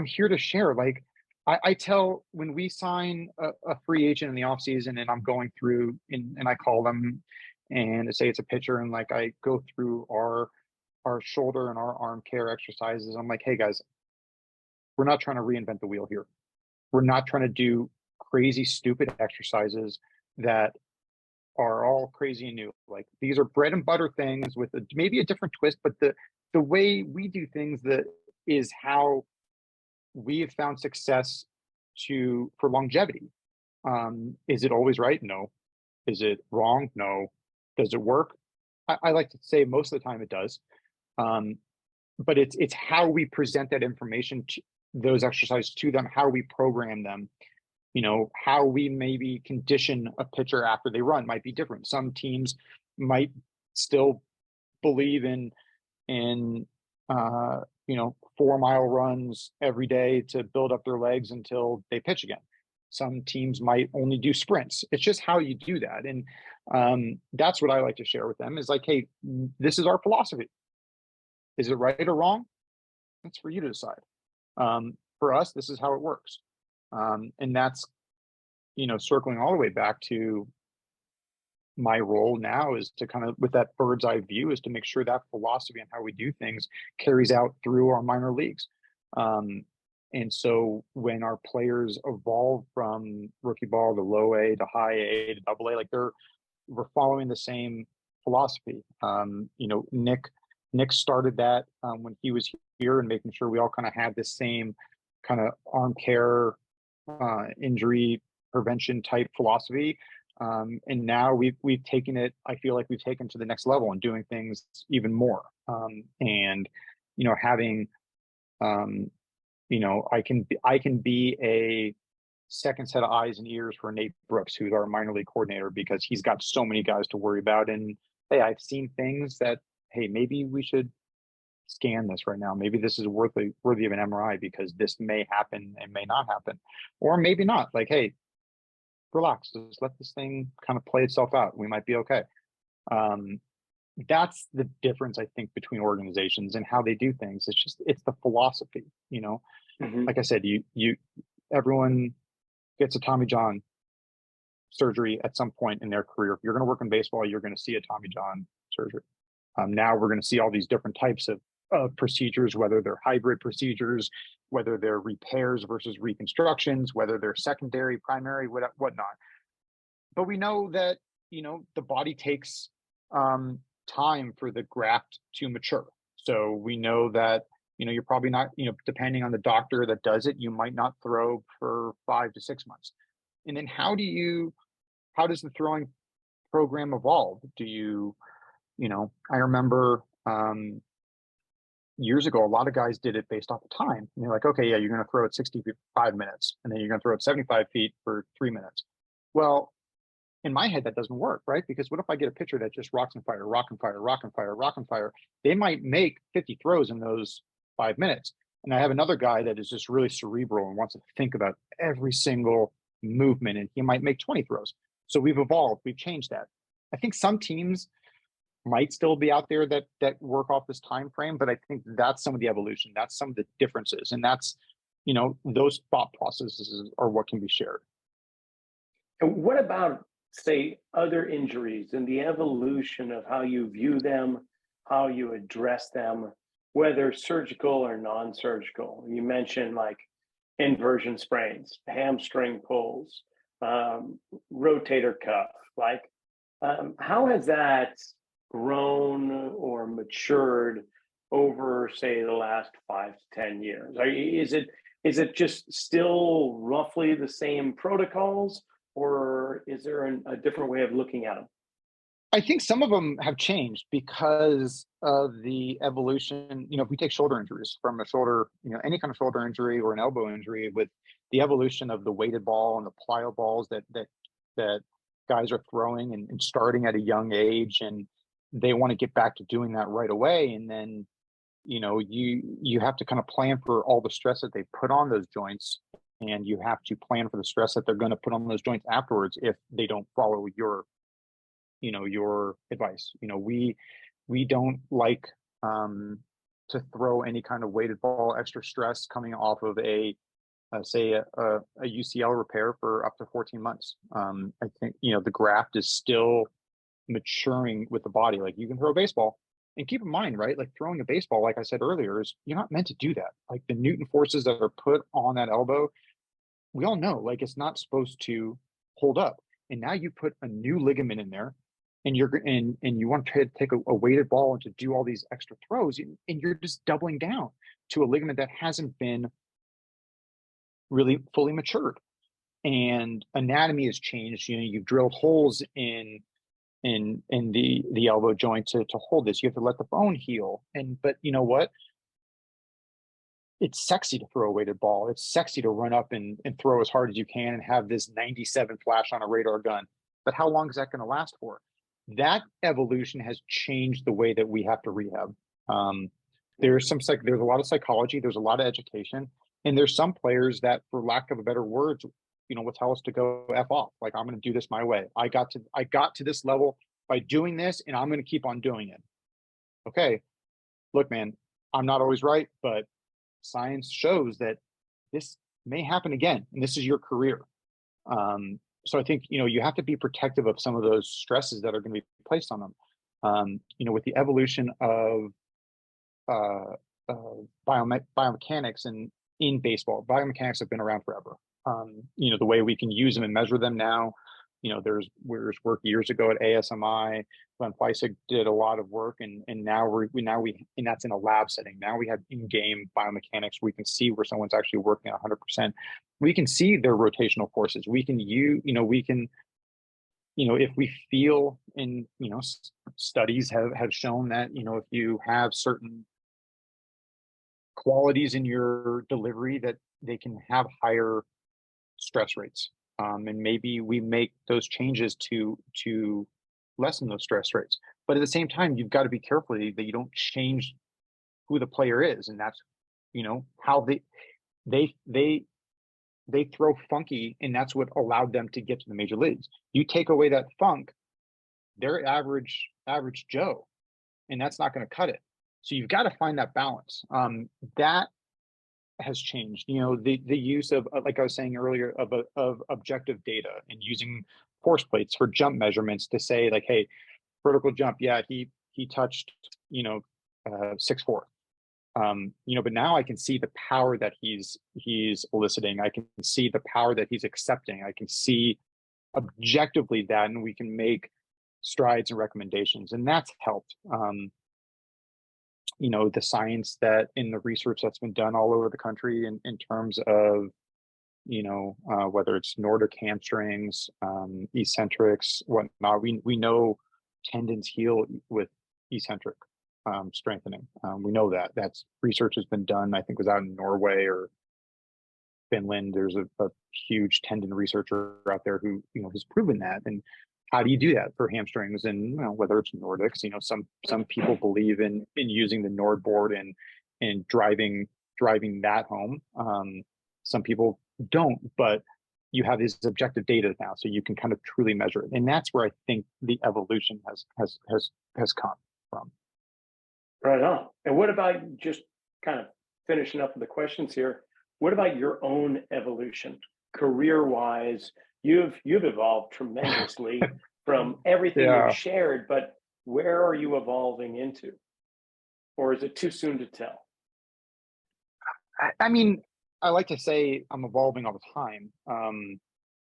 here to share. Like, I tell, when we sign a free agent in the off season, and I'm going through and I call them and say it's a pitcher, and like I go through our shoulder and our arm care exercises. I'm like, hey guys, we're not trying to reinvent the wheel here. We're not trying to do crazy, stupid exercises that are all crazy and new. Like, these are bread and butter things with maybe a different twist, but the way we do things that is how we have found success for longevity. Is it always right? No. Is it wrong? No. Does it work? I like to say most of the time it does. But it's how we present that information, to those exercises to them, how we program them, how we maybe condition a pitcher after they run might be different. Some teams might still believe in 4-mile runs every day to build up their legs until they pitch again. Some teams might only do sprints. It's just how you do that. And that's what I like to share with them is like, hey, this is our philosophy. Is it right or wrong? That's for you to decide. For us, this is how it works. And that's, circling all the way back to my role now is to kind of, with that bird's eye view, is to make sure that philosophy and how we do things carries out through our minor leagues. And so when our players evolve from rookie ball to low A to high A to double A, like we're following the same philosophy. Nick started that when he was here, and making sure we all kind of had the same kind of arm care, injury prevention type philosophy. And now we've taken it, I feel like we've taken to the next level and doing things even more. And having I can be a second set of eyes and ears for Nate Brooks, who's our minor league coordinator, because he's got so many guys to worry about. And hey, I've seen things that, hey, maybe we should scan this right now. Maybe this is worthy of an MRI because this may happen and may not happen, or maybe not. Like, hey, relax, just let this thing kind of play itself out. We might be okay. That's the difference, I think, between organizations and how they do things. It's the philosophy, Mm-hmm. Like I said, everyone gets a Tommy John surgery at some point in their career. If you're going to work in baseball, you're going to see a Tommy John surgery. Now we're going to see all these different types of procedures, whether they're hybrid procedures, whether they're repairs versus reconstructions, whether they're secondary, primary, whatnot. But we know that, the body takes time for the graft to mature. So we know that, you're probably not, depending on the doctor that does it, you might not throw for 5 to 6 months. And then how does the throwing program evolve? I remember years ago, a lot of guys did it based off of time. And they're like, okay, yeah, you're going to throw it 65 minutes, and then you're going to throw it 75 feet for 3 minutes. Well, in my head, that doesn't work, right? Because what if I get a pitcher that just rocks and fire, rock and fire, rock and fire, rock and fire? They might make 50 throws in those 5 minutes. And I have another guy that is just really cerebral and wants to think about every single movement, and he might make 20 throws. So we've evolved, we've changed that. I think some teams might still be out there that work off this time frame, but I think that's some of the evolution, that's some of the differences, and that's those thought processes are what can be shared. And what about, say, other injuries and the evolution of how you view them, how you address them, whether surgical or non-surgical? You mentioned like inversion sprains, hamstring pulls, rotator cuff. Like, how has that grown or matured over, say, the last 5 to 10 years? Is it just still roughly the same protocols, or is there a different way of looking at them? I think some of them have changed because of the evolution. If we take shoulder injuries, from a shoulder, any kind of shoulder injury or an elbow injury, with the evolution of the weighted ball and the plyo balls that guys are throwing and starting at a young age, and they want to get back to doing that right away. And then, you have to kind of plan for all the stress that they put on those joints, and you have to plan for the stress that they're going to put on those joints afterwards if they don't follow your advice. We don't like to throw any kind of weighted ball, extra stress coming off of a UCL repair for up to 14 months. I think, the graft is still maturing with the body. Like, you can throw a baseball, and keep in mind, right? Like, throwing a baseball, like I said earlier, is you're not meant to do that. Like, the Newton forces that are put on that elbow, we all know, like, it's not supposed to hold up. And now you put a new ligament in there, and you want to take a weighted ball and to do all these extra throws, and you're just doubling down to a ligament that hasn't been really fully matured. and anatomy has changed. You know, you've drilled holes in the elbow joint to hold this. You have to let the bone heal. But you know what? It's sexy to throw a weighted ball. It's sexy to run up and throw as hard as you can and have this 97 flash on a radar gun. But how long is that going to last for? That evolution has changed the way that we have to rehab. There's a lot of psychology, there's a lot of education, and there's some players that, for lack of a better word, you know, will tell us to go F off. Like, I'm going to do this my way. I got to this level by doing this, and I'm going to keep on doing it. Okay, look, man, I'm not always right, but science shows that this may happen again, and this is your career. So I think, you know, you have to be protective of some of those stresses that are going to be placed on them. You know, with the evolution of biomechanics and in baseball, biomechanics have been around forever. You know, the way we can use them and measure them now, you know, there's work years ago at ASMI. Glenn Fleisig did a lot of work, and now and that's in a lab setting. Now we have in-game biomechanics. We can see where someone's actually working at 100%. We can see their rotational forces. We can if we feel, and, you know, studies have shown that, you know, if you have certain qualities in your delivery, that they can have higher stress rates. And maybe we make those changes to lessen those stress rates. But at the same time, you've got to be careful that you don't change who the player is. And that's, you know, how they throw funky, and that's what allowed them to get to the major leagues. You take away that funk, they're average Joe, and that's not going to cut it. So you've got to find that balance. That has changed. You know, the use of, like I was saying earlier, of objective data and using force plates for jump measurements to say, like, hey, vertical jump, yeah, he touched, you know, 6'4". You know, but now I can see the power that he's eliciting. I can see the power that he's accepting. I can see objectively that, and we can make strides and recommendations, and that's helped. You know, the science that in the research that's been done all over the country in terms of, you know, whether it's Nordic hamstrings, eccentrics, whatnot, we know tendons heal with eccentric strengthening. We know that's research has been done. I think it was out in Norway or Finland. There's a huge tendon researcher out there who, you know, has proven that. And how do you do that for hamstrings? And, you know, whether it's Nordics, you know, some people believe in using the Nord board and driving that home. Some people don't, but you have this objective data now, so you can kind of truly measure it. And that's where I think the evolution has come from. Right on. And what about, just kind of finishing up with the questions here, what about your own evolution career-wise? You've evolved tremendously from everything you've shared, but where are you evolving into? Or is it too soon to tell? I mean, I like to say I'm evolving all the time.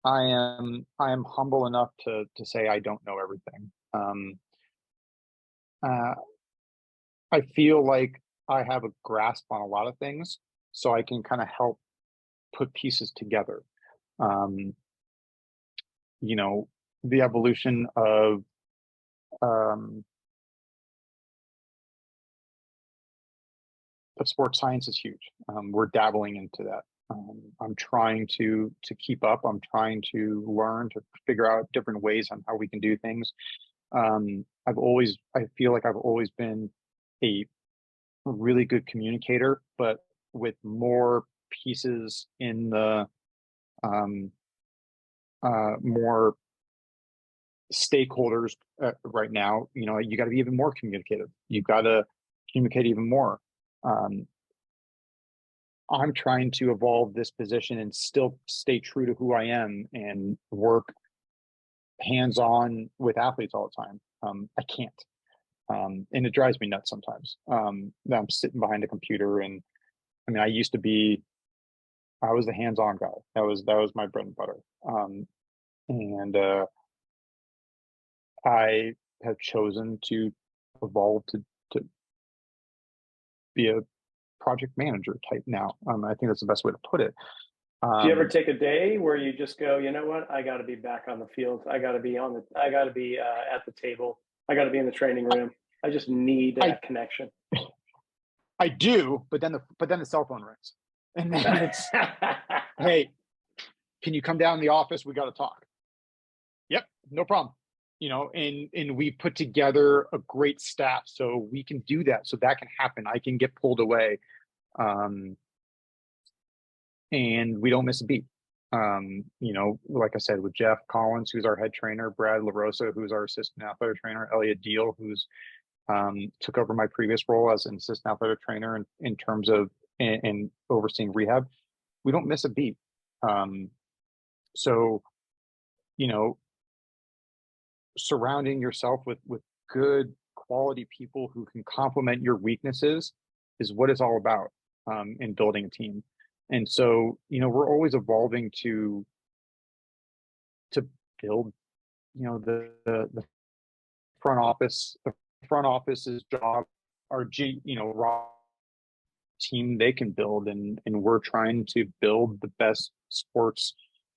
I am humble enough to say I don't know everything. I feel like I have a grasp on a lot of things, so I can kind of help put pieces together. You know, the evolution of sports science is huge. We're dabbling into that. I'm trying to keep up. I'm trying to learn, to figure out different ways on how we can do things. I feel like I've always been a really good communicator, but with more pieces in the more stakeholders right now. You know, you got to be even more communicative. You've got to communicate even more. I'm trying to evolve this position and still stay true to who I am and work hands-on with athletes all the time. I can't. And it drives me nuts sometimes. I'm sitting behind a computer, and I mean, I was the hands-on guy. That was my bread and butter. And I have chosen to evolve to be a project manager type now. I think that's the best way to put it. Do you ever Um, take a day where you just go, you know what? I got to be back on the field. I got to be at the table. I got to be in the training room. I just need I that connection. I do, but then the cell phone rings, and then it's, hey, can you come down in the office? We got to talk. Yep, no problem. And we put together a great staff so we can do that, so that can happen. I can get pulled away, and we don't miss a beat. Like I said, with Jeff Collins, who's our head trainer, Brad LaRosa, who's our assistant athletic trainer, Elliot Deal, who's took over my previous role as an assistant athletic trainer in terms of and overseeing rehab. We don't miss a beat. So, you know, surrounding yourself with good quality people who can complement your weaknesses is what it's all about, in building a team. And so, we're always evolving to build, the front office's job, our raw team they can build, and we're trying to build the best sports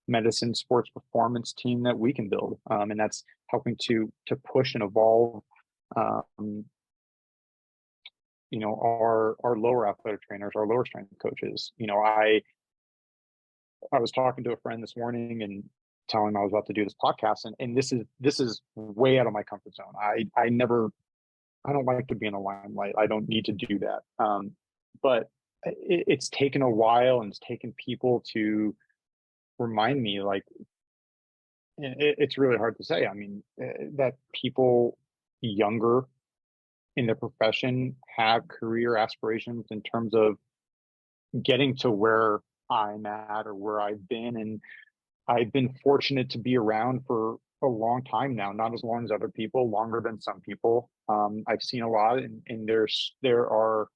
medicine, sports performance team that we can build, and that's helping to push and evolve, our lower athletic trainers, our lower strength coaches. I was talking to a friend this morning and telling him I was about to do this podcast, and this is way out of my comfort zone. I don't like to be in the limelight. I don't need to do that. But it's taken a while, and it's taken people to remind me, like, it's really hard to say. I mean, that people younger in the profession have career aspirations in terms of getting to where I'm at or where I've been. And I've been fortunate to be around for a long time now, not as long as other people, longer than some people. I've seen a lot, and there are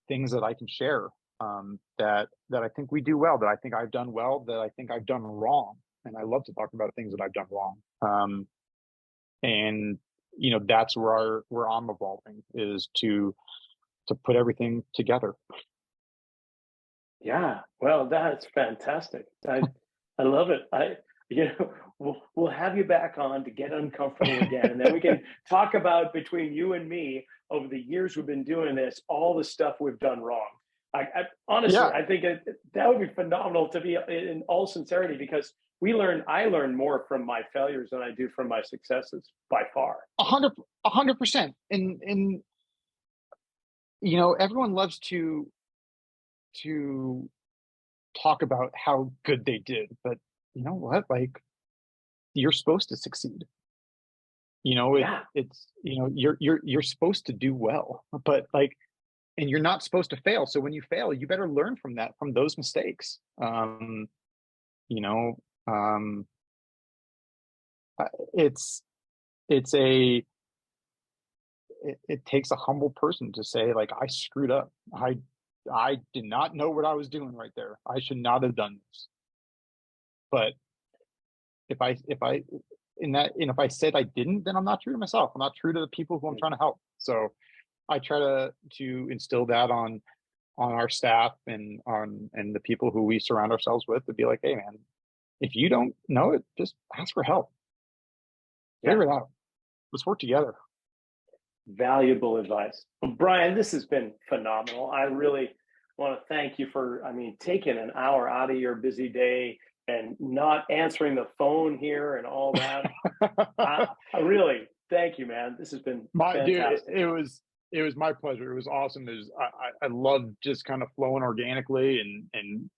things that I can share, that I think we do well, that I think I've done well, that I think I've done wrong. And I love to talk about things that I've done wrong. And that's where I'm evolving, is to put everything together. Yeah, well, that's fantastic. I love it. We'll have you back on to get uncomfortable again, and then we can talk about, between you and me, over the years we've been doing this, all the stuff we've done wrong. Honestly, Yeah, I think that would be phenomenal, to be in all sincerity, because I learn more from my failures than I do from my successes, by far. 100%. And everyone loves to talk about how good they did, but you know what? Like, you're supposed to succeed. Yeah. It's you're supposed to do well, but like, and you're not supposed to fail. So when you fail, you better learn from those mistakes. You know, um, it's it's a it takes a humble person to say, like, I screwed up. I did not know what I was doing right there. I should not have done this. But if I said I didn't, then I'm not true to myself. I'm not true to the people who I'm trying to help. So I try to instill that on our staff and the people who we surround ourselves with, to be like, hey man, if you don't know it, just ask for help. Figure it out. Let's work together. Valuable advice. Well, Brian, this has been phenomenal. I really want to thank you for, taking an hour out of your busy day and not answering the phone here and all that. I really thank you, man. This has been fantastic. Dude, it was my pleasure. It was awesome. I love just kind of flowing organically, and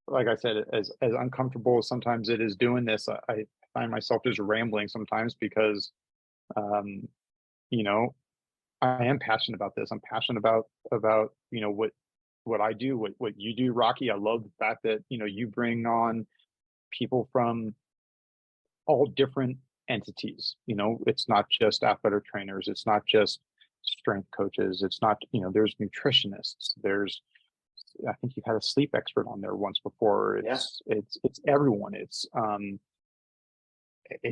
like I said, as uncomfortable as sometimes it is doing this, I find myself just rambling sometimes, because I am passionate about this. I'm passionate about what I do, what you do, Rocky. I love the fact that you bring on people from all different entities. It's not just athletic trainers, it's not just strength coaches, it's not, there's nutritionists, I think you've had a sleep expert on there once before. It's everyone. It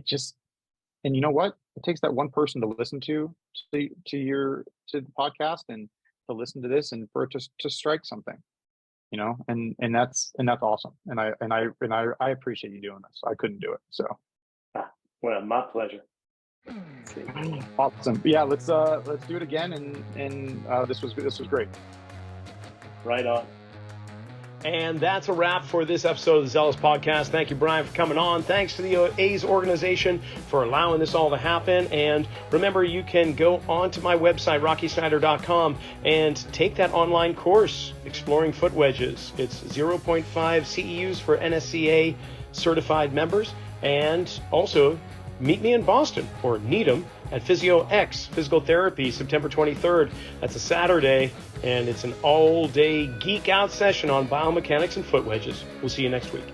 just, and you know what? It takes that one person to listen to the podcast, and to listen to this, and for it to strike something. and that's awesome. And I appreciate you doing this. I couldn't do it. So. Well, my pleasure. Awesome. Yeah, let's do it again. And this was great. Right on. And that's a wrap for this episode of the Zealous Podcast. Thank you, Brian, for coming on. Thanks to the A's organization for allowing this all to happen. And remember, you can go onto my website, rockysnyder.com, and take that online course, Exploring Foot Wedges. It's 0.5 CEUs for NSCA certified members. And also, meet me in Boston or Needham at Physio X, Physical Therapy, September 23rd. That's a Saturday, and it's an all-day geek out session on biomechanics and foot wedges. We'll see you next week.